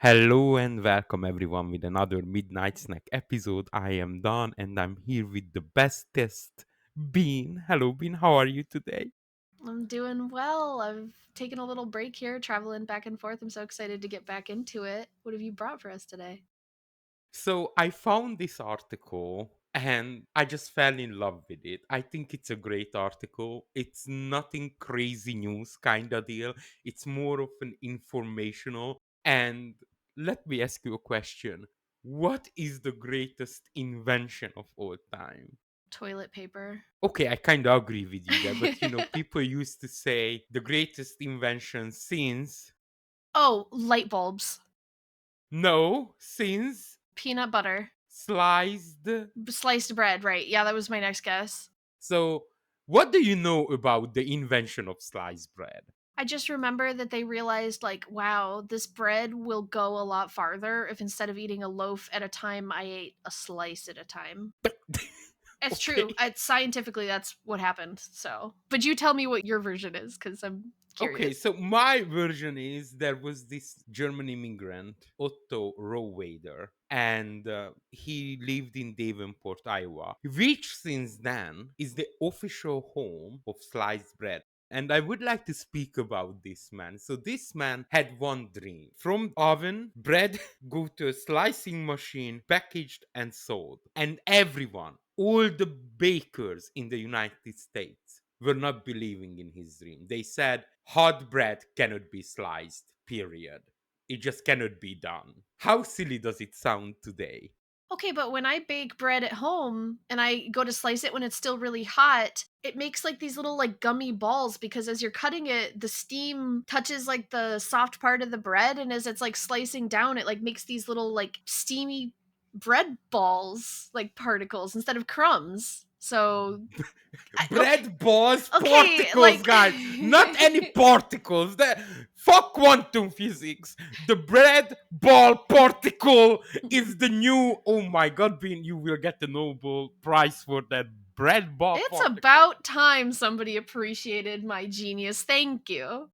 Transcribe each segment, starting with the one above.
Hello and welcome everyone with another Midnight Snack episode. I am Don and I'm here with the bestest Bean. Hello Bean, how are you today? I'm doing well. I've taken a little break here, traveling back and forth. I'm so excited to get back into it. What have you brought for us today? So I found this article and I just fell in love with it. I think it's a great article. It's nothing crazy news kind of deal. It's more of an informational. And let me ask you a question. What is the greatest invention of all time? Toilet paper. Okay, I kind of agree with you there, but people used to say the greatest invention since Oh, light bulbs. no, since Peanut butter. sliced. Sliced bread, right. Yeah, that was my next guess. So, what do you know about the invention of sliced bread? I just remember that they realized, like, wow, this bread will go a lot farther if instead of eating a loaf at a time, I ate a slice at a time. It's true. Okay. Scientifically, that's what happened. So, but you tell me what your version is, because I'm Okay, curious. so my version is there was this German immigrant, Otto Rohwedder, and he lived in Davenport, Iowa, which since then is the official home of sliced bread. And I would like to speak about this man. So this man had one dream. From oven, bread go to a slicing machine, packaged and sold. And everyone, all the bakers in the United States were not believing in his dream. They said hot bread cannot be sliced, period. It just cannot be done. How silly does it sound today? Okay, but when I bake bread at home and I go to slice it when it's still really hot, it makes like these little like gummy balls because as you're cutting it, the steam touches like the soft part of the bread and as it's like slicing down, it like makes these little like steamy bread balls, like particles instead of crumbs. So, okay, Bread balls, okay, particles, like guys. Not any particles. Fuck quantum physics. The bread ball particle is the new. Oh my god, Bean, you will get the Nobel Prize for that bread ball it's particle. about time somebody appreciated my genius. Thank you.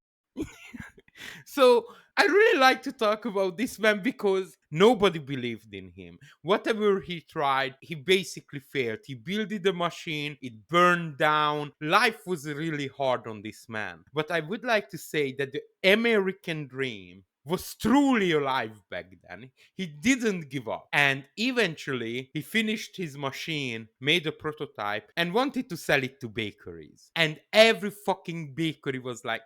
So I really like to talk about this man because nobody believed in him. Whatever he tried, he basically failed. He built the machine, it burned down. Life was really hard on this man. But I would like to say that the American dream was truly alive back then. He didn't give up. And eventually, he finished his machine, made a prototype, and wanted to sell it to bakeries. And every fucking bakery was like,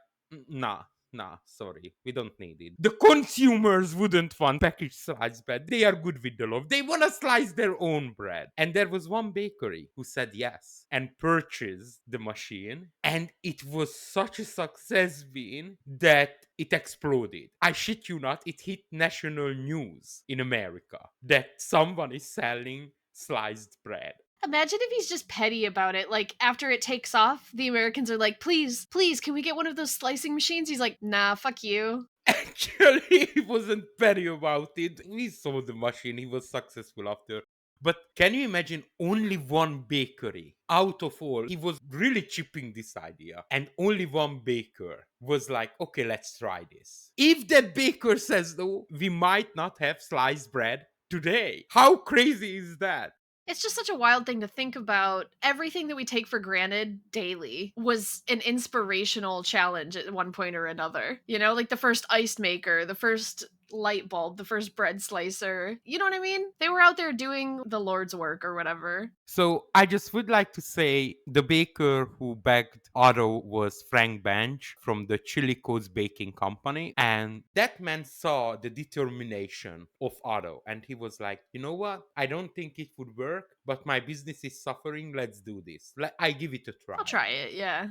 nah, nah, sorry, we don't need it. The consumers wouldn't want packaged sliced bread. They are good with the loaf. They want to slice their own bread. And there was one bakery who said yes and purchased the machine. And it was such a success, Bean, that it exploded. I shit you not, it hit national news in America that someone is selling sliced bread. Imagine if he's just petty about it. Like after it takes off, the Americans are like, "Please, please, can we get one of those slicing machines?" He's like, "Nah, fuck you." Actually, he wasn't petty about it. We saw the machine. He was successful after. But can you imagine only one bakery out of all? He was really chipping this idea. And only one baker was like, okay, let's try this. If that baker says, no, we might not have sliced bread today. How crazy is that? It's just such a wild thing to think about. Everything that we take for granted daily was an inspirational challenge at one point or another. You know, like the first ice maker, the first light bulb, the first bread slicer. You know what I mean? They were out there doing the Lord's work or whatever. So I just would like to say the baker who backed Otto was Frank Bench from the Chillicothe Baking Company. And that man saw the determination of Otto. And he was like, you know what? I don't think it would work, but my business is suffering. Let's do this. I give it a I'll try. try it, yeah.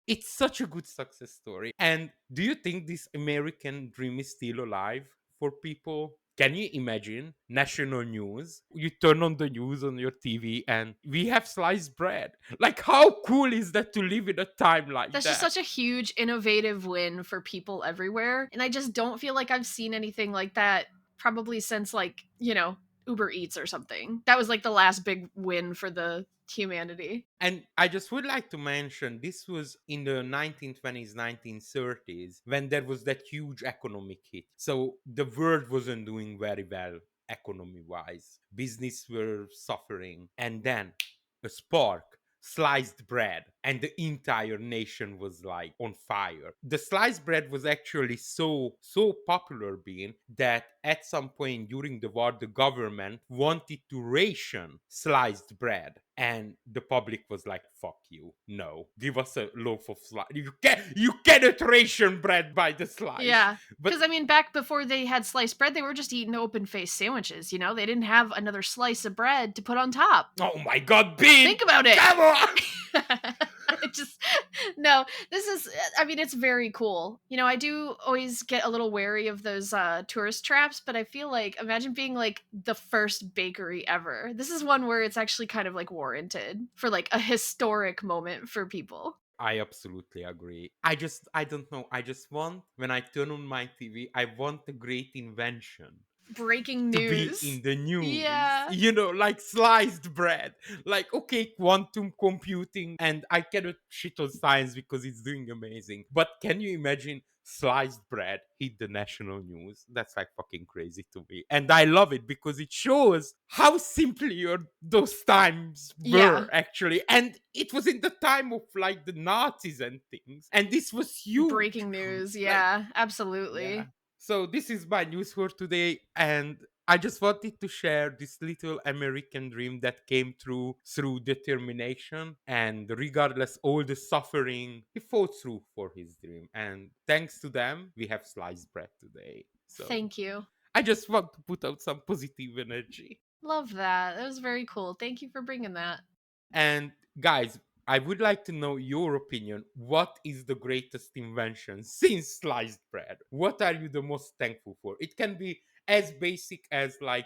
It's such a good success story. And do you think this American dream is still alive for people? Can you imagine national news? You turn on the news on your TV and we have sliced bread. Like, how cool is that to live in a time like That's just that? such a huge innovative win for people everywhere. And I just don't feel like I've seen anything like that probably since like, Uber Eats or something. That was like the last big win for the humanity. And I just would like to mention this was in the 1920s, 1930s, when there was that huge economic hit. So the world wasn't doing very well economy wise. Business were suffering. And then a spark, sliced bread, and the entire nation was like on fire. The sliced bread was actually so popular being that at some point during the war the government wanted to ration sliced bread, and the public was like, fuck you, no, give us a loaf of slice. You cannot ration bread by the slice. Yeah. But Because, I mean, back before they had sliced bread, they were just eating open faced sandwiches, you know? They didn't have another slice of bread to put on top. oh my god, Bean, Think about it. come on. It just no, this is I mean, it's very cool. You know, I do always get a little wary of those tourist traps, but I feel like imagine being like the first bakery ever. This is one where it's actually kind of like warranted for like a historic moment for people. I absolutely agree. I don't know. I just want, when I turn on my TV, I want a great invention Breaking to be news. in the news. Yeah. Like sliced bread. Like, okay, quantum computing, and I cannot shit on science because it's doing amazing. But can you imagine sliced bread hit the national news? That's like fucking crazy to me. And I love it because it shows how simpler those times Yeah. were actually. And it was in the time of like the Nazis and things. And this was huge. Breaking news. Like, Yeah, yeah. absolutely. So this is my news for today, and I just wanted to share this little American dream that came through determination, and regardless all the suffering, he fought through for his dream. And thanks to them, we have sliced bread today. So Thank you. I just want to put out some positive energy. Love that. That was very cool. Thank you for bringing that. And guys, I would like to know your opinion. What is the greatest invention since sliced bread? What are you the most thankful for? It can be as basic as like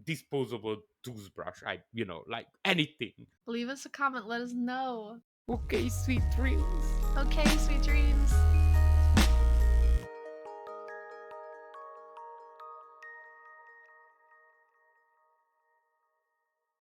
disposable toothbrush. Like anything. Leave us a comment. Let us know. Okay, sweet dreams. Okay, sweet dreams.